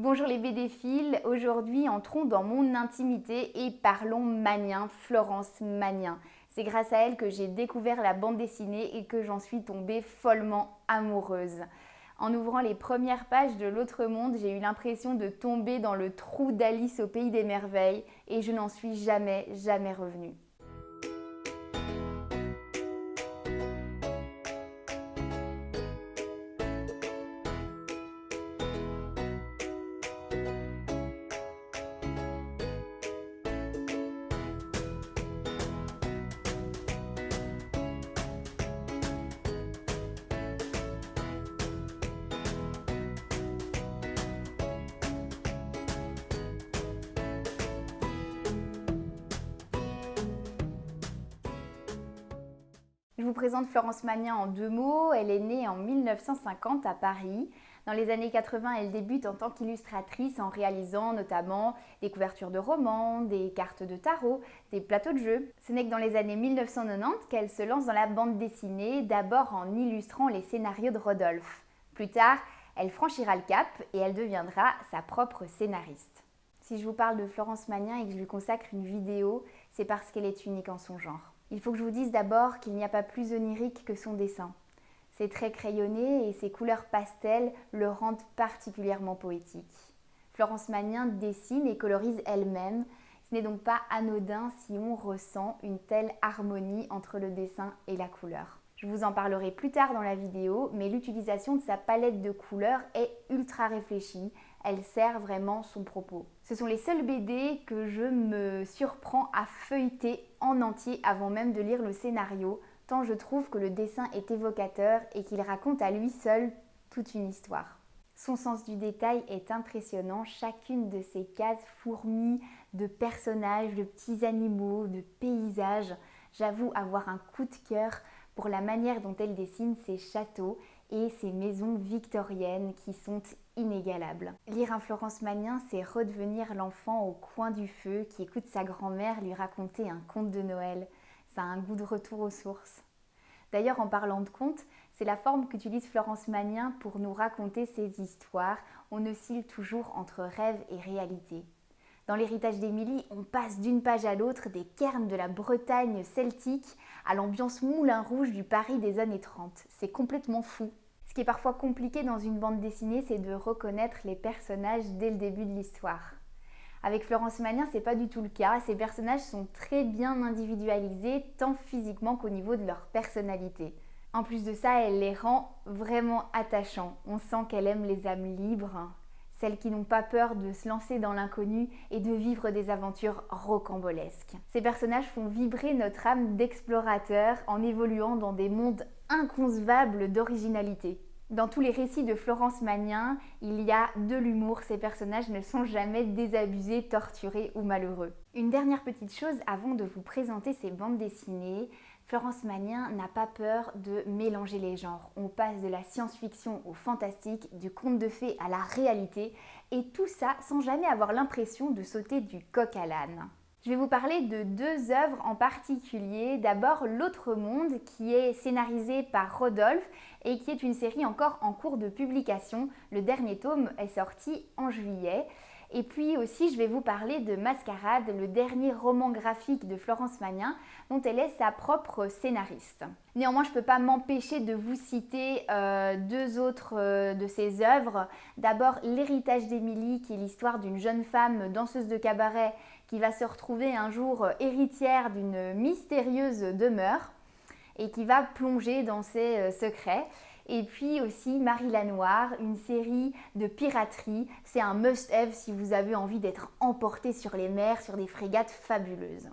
Bonjour les BDphiles, aujourd'hui entrons dans mon intimité et parlons Magnin, Florence Magnin. C'est grâce à elle que j'ai découvert la bande dessinée et que j'en suis tombée follement amoureuse. En ouvrant les premières pages de L'Autre Monde, j'ai eu l'impression de tomber dans le trou d'Alice au Pays des Merveilles et je n'en suis jamais revenue. Je vous présente Florence Magnin en deux mots. Elle est née en 1950 à Paris. Dans les années 80, elle débute en tant qu'illustratrice en réalisant notamment des couvertures de romans, des cartes de tarot, des plateaux de jeux. Ce n'est que dans les années 1990 qu'elle se lance dans la bande dessinée, d'abord en illustrant les scénarios de Rodolphe. Plus tard, elle franchira le cap et elle deviendra sa propre scénariste. Si je vous parle de Florence Magnin et que je lui consacre une vidéo, c'est parce qu'elle est unique en son genre. Il faut que je vous dise d'abord qu'il n'y a pas plus onirique que son dessin. C'est très crayonné et ses couleurs pastel le rendent particulièrement poétique. Florence Magnin dessine et colorise elle-même. Ce n'est donc pas anodin si on ressent une telle harmonie entre le dessin et la couleur. Je vous en parlerai plus tard dans la vidéo, mais l'utilisation de sa palette de couleurs est ultra réfléchie. Elle sert vraiment son propos. Ce sont les seuls BD que je me surprends à feuilleter en entier avant même de lire le scénario, tant je trouve que le dessin est évocateur et qu'il raconte à lui seul toute une histoire. Son sens du détail est impressionnant, chacune de ses cases fourmille de personnages, de petits animaux, de paysages. J'avoue avoir un coup de cœur pour la manière dont elle dessine ses châteaux et ses maisons victoriennes qui sont inégalables. Lire un Florence Magnin, c'est redevenir l'enfant au coin du feu qui écoute sa grand-mère lui raconter un conte de Noël. Ça a un goût de retour aux sources. D'ailleurs, en parlant de contes, c'est la forme qu'utilise Florence Magnin pour nous raconter ses histoires. On oscille toujours entre rêve et réalité. Dans l'héritage d'Émilie, on passe d'une page à l'autre des cairns de la Bretagne celtique à l'ambiance Moulin Rouge du Paris des années 30. C'est complètement fou. Ce qui est parfois compliqué dans une bande dessinée, c'est de reconnaître les personnages dès le début de l'histoire. Avec Florence Magnin, c'est pas du tout le cas. Ces personnages sont très bien individualisés, tant physiquement qu'au niveau de leur personnalité. En plus de ça, elle les rend vraiment attachants. On sent qu'elle aime les âmes libres, celles qui n'ont pas peur de se lancer dans l'inconnu et de vivre des aventures rocambolesques. Ces personnages font vibrer notre âme d'explorateur en évoluant dans des mondes inconcevables d'originalité. Dans tous les récits de Florence Magnin, il y a de l'humour, ces personnages ne sont jamais désabusés, torturés ou malheureux. Une dernière petite chose avant de vous présenter ces bandes dessinées, Florence Magnin n'a pas peur de mélanger les genres. On passe de la science-fiction au fantastique, du conte de fées à la réalité, et tout ça sans jamais avoir l'impression de sauter du coq à l'âne. Je vais vous parler de deux œuvres en particulier. D'abord, L'Autre Monde, qui est scénarisé par Rodolphe et qui est une série encore en cours de publication. Le dernier tome est sorti en juillet. Et puis aussi, je vais vous parler de Mascarade, le dernier roman graphique de Florence Magnin, dont elle est sa propre scénariste. Néanmoins, je ne peux pas m'empêcher de vous citer deux autres de ses œuvres. D'abord, L'Héritage d'Émilie, qui est l'histoire d'une jeune femme danseuse de cabaret qui va se retrouver un jour héritière d'une mystérieuse demeure et qui va plonger dans ses secrets. Et puis aussi Marie la Noire, une série de piraterie. C'est un must-have si vous avez envie d'être emporté sur les mers, sur des frégates fabuleuses.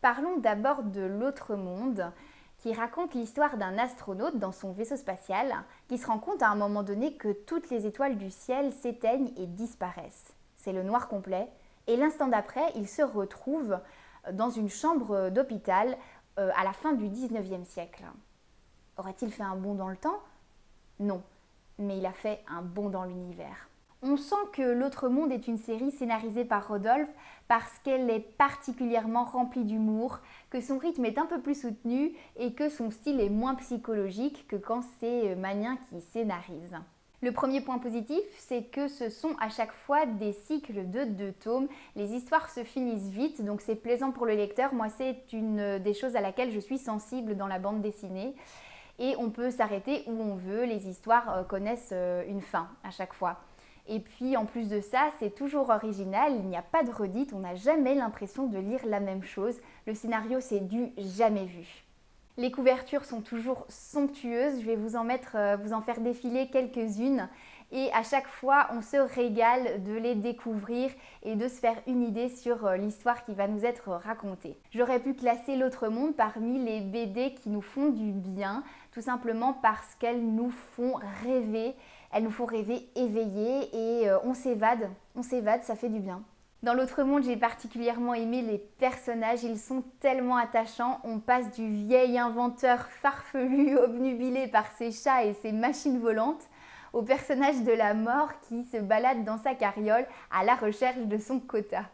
Parlons d'abord de L'Autre Monde, qui raconte l'histoire d'un astronaute dans son vaisseau spatial qui se rend compte à un moment donné que toutes les étoiles du ciel s'éteignent et disparaissent. C'est le noir complet. Et l'instant d'après, il se retrouve dans une chambre d'hôpital à la fin du 19e siècle. Aurait-il fait un bond dans le temps ? Non, mais il a fait un bond dans l'univers. On sent que L'Autre Monde est une série scénarisée par Rodolphe parce qu'elle est particulièrement remplie d'humour, que son rythme est un peu plus soutenu et que son style est moins psychologique que quand c'est Magnin qui scénarise. Le premier point positif, c'est que ce sont à chaque fois des cycles de 2 tomes. Les histoires se finissent vite, donc c'est plaisant pour le lecteur. Moi, c'est une des choses à laquelle je suis sensible dans la bande dessinée. Et on peut s'arrêter où on veut, les histoires connaissent une fin à chaque fois. Et puis en plus de ça, c'est toujours original, il n'y a pas de redite, on n'a jamais l'impression de lire la même chose. Le scénario, c'est du jamais vu. Les couvertures sont toujours somptueuses, je vais vous en faire défiler quelques-unes et à chaque fois on se régale de les découvrir et de se faire une idée sur l'histoire qui va nous être racontée. J'aurais pu classer L'Autre Monde parmi les BD qui nous font du bien, tout simplement parce qu'elles nous font rêver, éveillés et on s'évade, ça fait du bien. Dans L'Autre Monde, j'ai particulièrement aimé les personnages, ils sont tellement attachants. On passe du vieil inventeur farfelu, obnubilé par ses chats et ses machines volantes, au personnage de la mort qui se balade dans sa carriole à la recherche de son quota.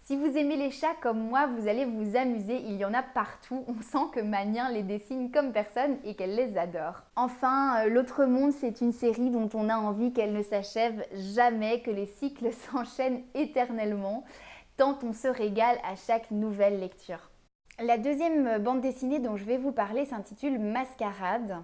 Si vous aimez les chats comme moi, vous allez vous amuser, il y en a partout. On sent que Magnin les dessine comme personne et qu'elle les adore. Enfin, L'Autre Monde, c'est une série dont on a envie qu'elle ne s'achève jamais, que les cycles s'enchaînent éternellement, tant on se régale à chaque nouvelle lecture. La deuxième bande dessinée dont je vais vous parler s'intitule Mascarade.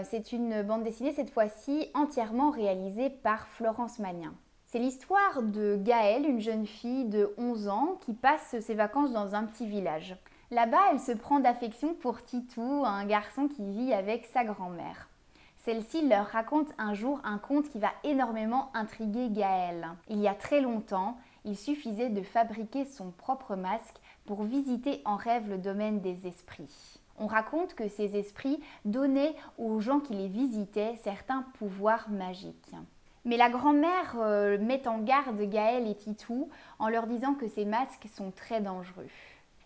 C'est une bande dessinée cette fois-ci entièrement réalisée par Florence Magnin. C'est l'histoire de Gaëlle, une jeune fille de 11 ans qui passe ses vacances dans un petit village. Là-bas, elle se prend d'affection pour Titou, un garçon qui vit avec sa grand-mère. Celle-ci leur raconte un jour un conte qui va énormément intriguer Gaëlle. Il y a très longtemps, il suffisait de fabriquer son propre masque pour visiter en rêve le domaine des esprits. On raconte que ces esprits donnaient aux gens qui les visitaient certains pouvoirs magiques. Mais la grand-mère met en garde Gaëlle et Titou en leur disant que ces masques sont très dangereux.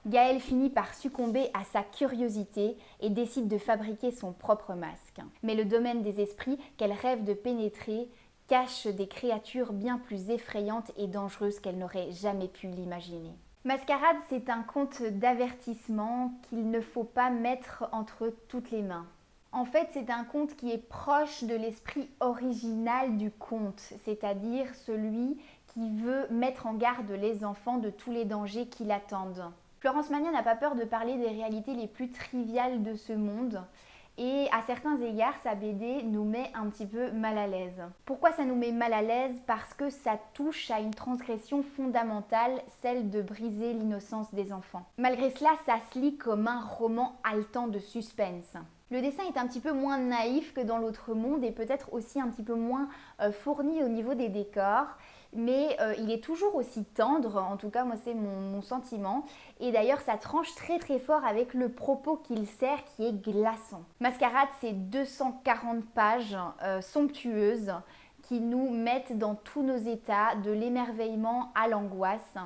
Gaëlle finit par succomber à sa curiosité et décide de fabriquer son propre masque. Mais le domaine des esprits qu'elle rêve de pénétrer cache des créatures bien plus effrayantes et dangereuses qu'elle n'aurait jamais pu l'imaginer. Mascarade, c'est un conte d'avertissement qu'il ne faut pas mettre entre toutes les mains. En fait, c'est un conte qui est proche de l'esprit original du conte, c'est-à-dire celui qui veut mettre en garde les enfants de tous les dangers qui l'attendent. Florence Magnin n'a pas peur de parler des réalités les plus triviales de ce monde et à certains égards, sa BD nous met un petit peu mal à l'aise. Pourquoi ça nous met mal à l'aise? Parce que ça touche à une transgression fondamentale, celle de briser l'innocence des enfants. Malgré cela, ça se lit comme un roman haletant de suspense. Le dessin est un petit peu moins naïf que dans L'Autre Monde et peut-être aussi un petit peu moins fourni au niveau des décors, mais il est toujours aussi tendre, en tout cas moi c'est mon sentiment, et d'ailleurs ça tranche très très fort avec le propos qu'il sert qui est glaçant. Mascarade, c'est 240 pages somptueuses qui nous mettent dans tous nos états, de l'émerveillement à l'angoisse.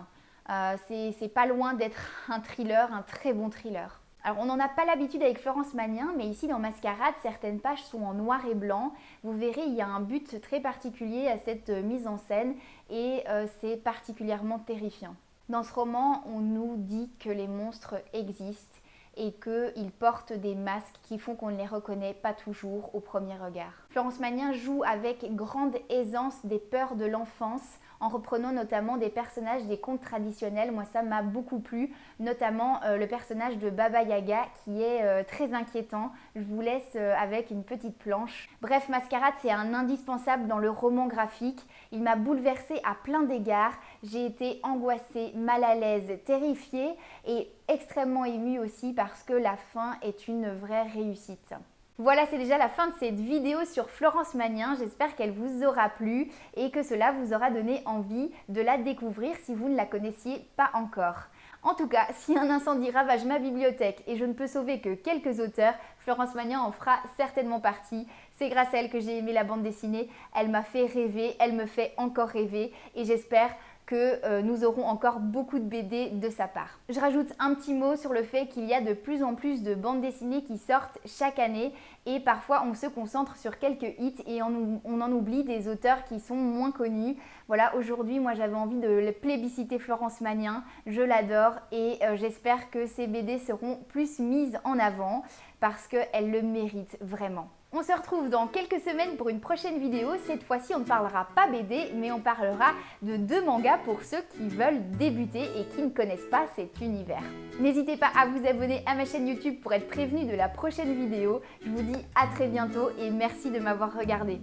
C'est pas loin d'être un thriller, un très bon thriller. Alors on n'en a pas l'habitude avec Florence Magnin, mais ici dans Mascarade, certaines pages sont en noir et blanc. Vous verrez, il y a un but très particulier à cette mise en scène et c'est particulièrement terrifiant. Dans ce roman, on nous dit que les monstres existent et qu'ils portent des masques qui font qu'on ne les reconnaît pas toujours au premier regard. Florence Magnin joue avec grande aisance des peurs de l'enfance en reprenant notamment des personnages des contes traditionnels. Moi ça m'a beaucoup plu, notamment le personnage de Baba Yaga qui est très inquiétant. Je vous laisse avec une petite planche. Bref, Mascarade, c'est un indispensable dans le roman graphique. Il m'a bouleversée à plein d'égards. J'ai été angoissée, mal à l'aise, terrifiée et extrêmement émue aussi parce que la fin est une vraie réussite. Voilà, c'est déjà la fin de cette vidéo sur Florence Magnin. J'espère qu'elle vous aura plu et que cela vous aura donné envie de la découvrir si vous ne la connaissiez pas encore. En tout cas, si un incendie ravage ma bibliothèque et je ne peux sauver que quelques auteurs, Florence Magnin en fera certainement partie. C'est grâce à elle que j'ai aimé la bande dessinée. Elle m'a fait rêver, elle me fait encore rêver et j'espère que nous aurons encore beaucoup de BD de sa part. Je rajoute un petit mot sur le fait qu'il y a de plus en plus de bandes dessinées qui sortent chaque année et parfois on se concentre sur quelques hits et on en oublie des auteurs qui sont moins connus. Voilà, aujourd'hui moi j'avais envie de plébisciter Florence Magnin, je l'adore et j'espère que ces BD seront plus mises en avant parce qu'elle le mérite vraiment. On se retrouve dans quelques semaines pour une prochaine vidéo. Cette fois-ci, on ne parlera pas BD, mais on parlera de 2 mangas pour ceux qui veulent débuter et qui ne connaissent pas cet univers. N'hésitez pas à vous abonner à ma chaîne YouTube pour être prévenu de la prochaine vidéo. Je vous dis à très bientôt et merci de m'avoir regardé.